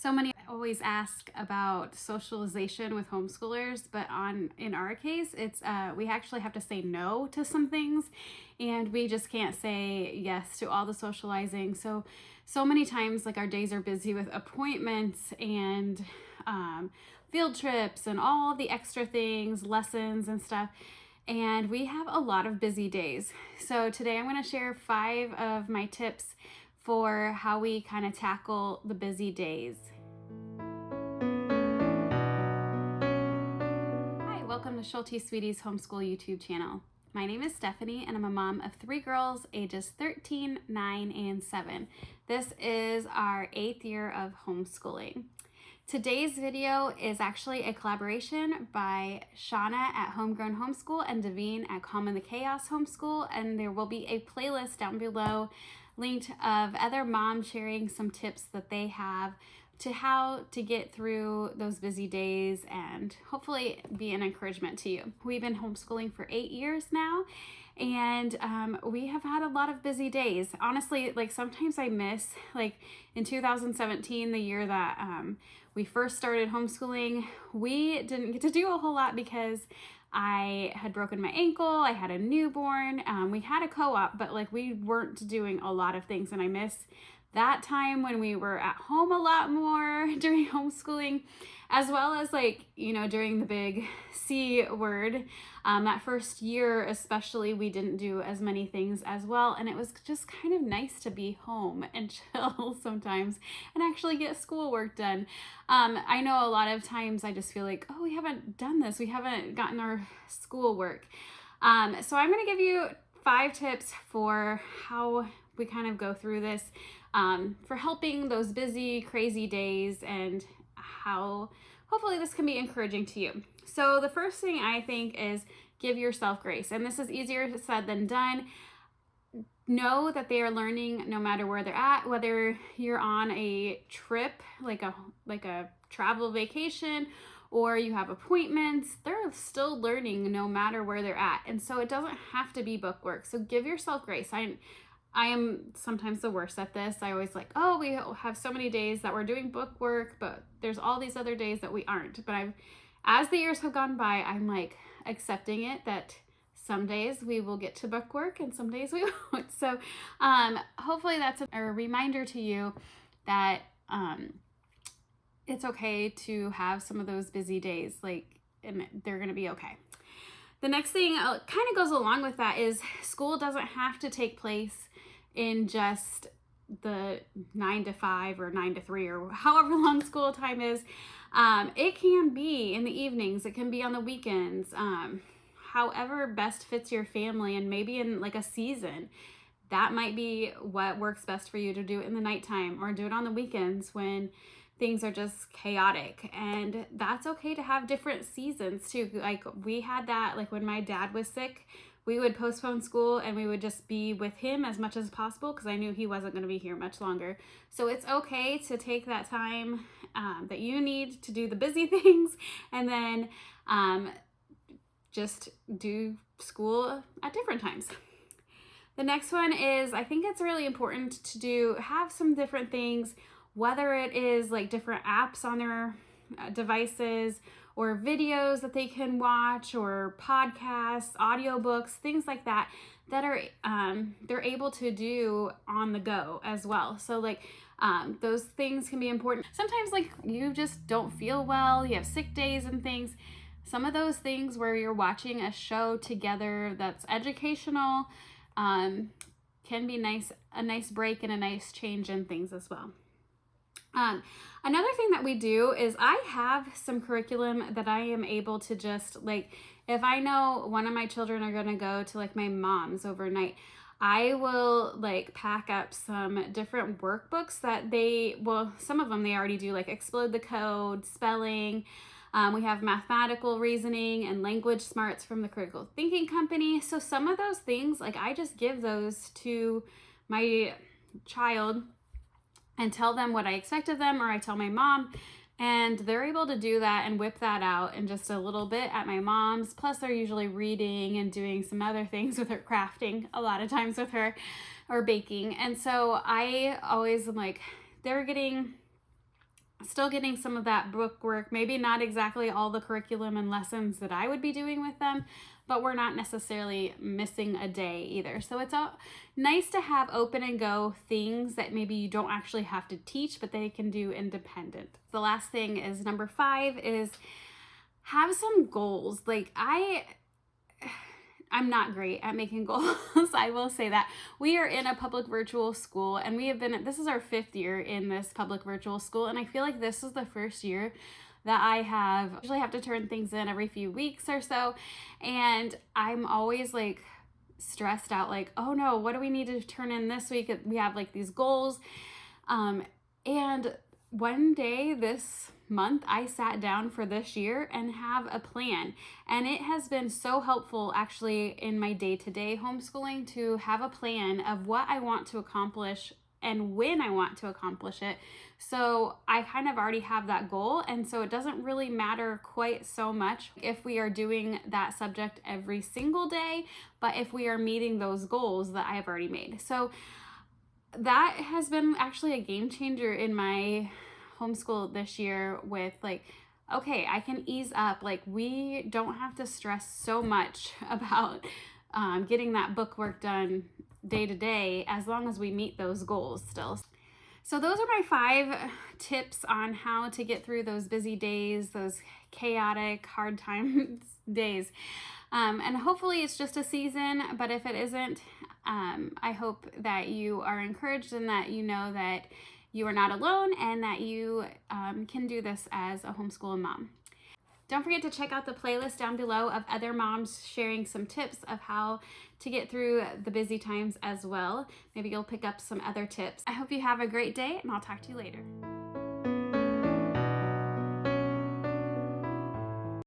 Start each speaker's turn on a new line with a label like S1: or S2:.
S1: So many always ask about socialization with homeschoolers, but in our case, it's we actually have to say no to some things, and we just can't say yes to all the socializing. So many times, like, our days are busy with appointments and field trips and all the extra things, lessons and stuff. And we have a lot of busy days. So today I'm going to share 5 of my tips for how we kind of tackle the busy days. Hi, welcome to Schulte Sweetie's Homeschool YouTube channel. My name is Stephanie and I'm a mom of 3 girls ages 13, 9, and 7. This is our 8th year of homeschooling. Today's video is actually a collaboration by Shauna at Homegrown Homeschool and Devine at Calm in the Chaos Homeschool, and there will be a playlist down below linked of other moms sharing some tips that they have to how to get through those busy days and hopefully be an encouragement to you. We've been homeschooling for 8 years now, and we have had a lot of busy days. Honestly, like, sometimes I miss, like, in 2017, the year that we first started homeschooling, we didn't get to do a whole lot because I had broken my ankle, I had a newborn, we had a co-op, but like, we weren't doing a lot of things, and I miss that time when we were at home a lot more during homeschooling, as well as, like, you know, during the big C word. That first year especially, we didn't do as many things as well, and it was just kind of nice to be home and chill sometimes and actually get schoolwork done. I know a lot of times I just feel like, oh, we haven't done this, we haven't gotten our schoolwork. So I'm going to give you 5 tips for how we kind of go through this, for helping those busy, crazy days, and how hopefully this can be encouraging to you. So the first thing I think is give yourself grace. And this is easier said than done. Know that they are learning no matter where they're at, whether you're on a trip, like a travel vacation, or you have appointments, they're still learning no matter where they're at. And so it doesn't have to be book work. So give yourself grace. I am sometimes the worst at this. I always like, oh, we have so many days that we're doing book work, but there's all these other days that we aren't. But as the years have gone by, I'm like accepting it that some days we will get to book work and some days we won't. So hopefully that's a reminder to you that it's okay to have some of those busy days, like, and they're going to be okay. The next thing kind of goes along with that is school doesn't have to take place in just the 9 to 5 or 9 to 3 or however long school time is. It can be in the evenings, it can be on the weekends, however best fits your family, and maybe in like a season. That might be what works best for you to do in the nighttime, or do it on the weekends when things are just chaotic. And that's okay to have different seasons too. Like, we had that, like, when my dad was sick, we would postpone school and we would just be with him as much as possible because I knew he wasn't going to be here much longer. So it's okay to take that time that you need to do the busy things, and then just do school at different times. The next one is, I think it's really important to have some different things, whether it is like different apps on their devices, or videos that they can watch, or podcasts, audiobooks, things like that are they're able to do on the go as well. So like those things can be important. Sometimes, like, you just don't feel well, you have sick days and things. Some of those things where you're watching a show together that's educational can be a nice break and a nice change in things as well. Another thing that we do is I have some curriculum that I am able to just, like, if I know one of my children are going to go to like my mom's overnight, I will like pack up some different workbooks that some of them they already do, like Explode the Code, spelling. We have mathematical reasoning and language smarts from the Critical Thinking Company. So some of those things, like, I just give those to my child and tell them what I expect of them, or I tell my mom, and they're able to do that and whip that out in just a little bit at my mom's. Plus, they're usually reading and doing some other things with her, crafting a lot of times with her, or baking. And so I always am like, they're getting still getting some of that book work, maybe not exactly all the curriculum and lessons that I would be doing with them, but we're not necessarily missing a day either. So it's nice to have open and go things that maybe you don't actually have to teach, but they can do independent. The last thing is number 5 is have some goals. Like I'm not great at making goals. I will say that. We are in a public virtual school, and this is our 5th year in this public virtual school, and I feel like this is the first year that I usually have to turn things in every few weeks or so, and I'm always like stressed out, like, oh no, what do we need to turn in this week? We have like these goals, and one day this month I sat down for this year and have a plan, and it has been so helpful actually in my day-to-day homeschooling to have a plan of what I want to accomplish and when I want to accomplish it. So I kind of already have that goal, and so it doesn't really matter quite so much if we are doing that subject every single day, but if we are meeting those goals that I have already made. So that has been actually a game changer in my homeschool this year with like, okay, I can ease up. Like we don't have to stress so much about getting that book work done day to day as long as we meet those goals still. So those are my 5 tips on how to get through those busy days, those chaotic, hard times days. And hopefully it's just a season, but if it isn't, I hope that you are encouraged and that you know that you are not alone and that you can do this as a homeschooling mom. Don't forget to check out the playlist down below of other moms sharing some tips of how to get through the busy times as well. Maybe you'll pick up some other tips. I hope you have a great day, and I'll talk to you later.